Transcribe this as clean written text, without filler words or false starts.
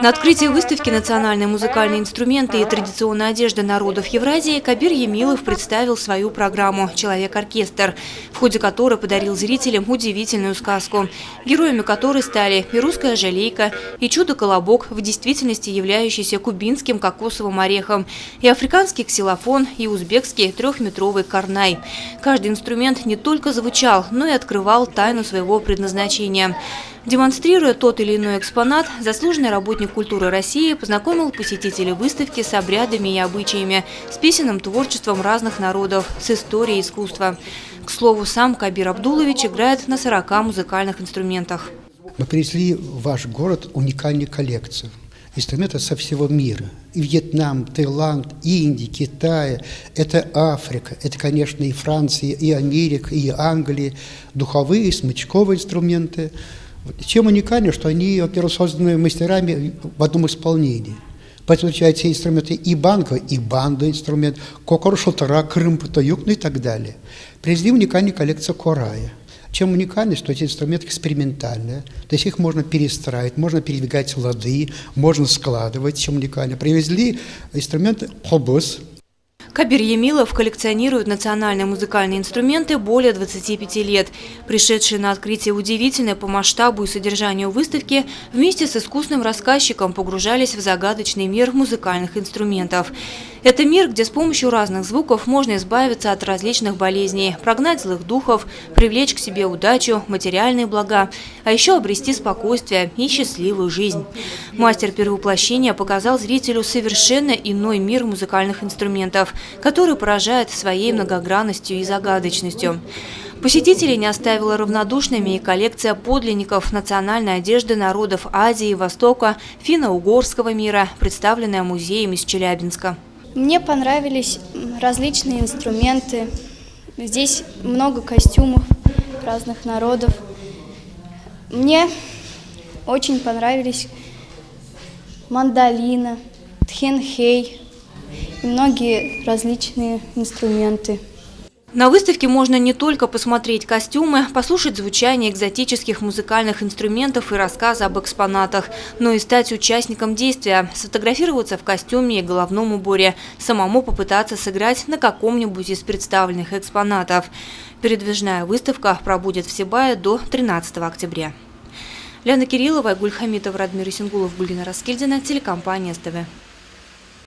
На открытии выставки «Национальные музыкальные инструменты и традиционная одежда народов Евразии» Кабир Емилов представил свою программу «Человек-оркестр», в ходе которой подарил зрителям удивительную сказку, героями которой стали и русская жалейка, и чудо-колобок, в действительности являющийся кубинским кокосовым орехом, и африканский ксилофон, и узбекский трехметровый карнай. Каждый инструмент не только звучал, но и открывал тайну своего предназначения. Демонстрируя тот или иной экспонат, заслуженный работник культуры России познакомил посетителей выставки с обрядами и обычаями, с песенным творчеством разных народов, с историей искусства. К слову, сам Кабир Абдулович играет на 40 музыкальных инструментах. Мы привезли в ваш город уникальную коллекцию инструментов со всего мира. И Вьетнам, Таиланд, Индия, Китай, это Африка, это, конечно, и Франция, и Америка, и Англия, духовые, смычковые инструменты. Чем уникально, что они, во-первых, созданы мастерами в одном исполнении. Поэтому отличаются инструменты и банка, и банда инструмент, кокор, шутара, крым, патаюк, ну и так далее. Привезли уникальную коллекцию корая. Чем уникально, что эти инструменты экспериментальные, то есть их можно перестраивать, можно передвигать лады, можно складывать, чем уникально. Привезли инструменты хобус. Кабир Емилов коллекционирует национальные музыкальные инструменты более 25 лет. Пришедшие на открытие удивительной по масштабу и содержанию выставки вместе с искусным рассказчиком погружались в загадочный мир музыкальных инструментов. Это мир, где с помощью разных звуков можно избавиться от различных болезней, прогнать злых духов, привлечь к себе удачу, материальные блага, а еще обрести спокойствие и счастливую жизнь. Мастер перевоплощения показал зрителю совершенно иной мир музыкальных инструментов, который поражает своей многогранностью и загадочностью. Посетителей не оставила равнодушными и коллекция подлинников национальной одежды народов Азии и Востока, финно-угорского мира, представленная музеем из Челябинска. Мне понравились различные инструменты. Здесь много костюмов разных народов. Мне очень понравились мандолина, тхенхей и многие различные инструменты. На выставке можно не только посмотреть костюмы, послушать звучание экзотических музыкальных инструментов и рассказы об экспонатах, но и стать участником действия, сфотографироваться в костюме и головном уборе, самому попытаться сыграть на каком-нибудь из представленных экспонатов. Передвижная выставка пробудет в Сибае до 13 октября. Лена Кириллова, Гульхамитов, Радмир Исенгулов, Гульдина Раскильдина, телекомпания СТВ.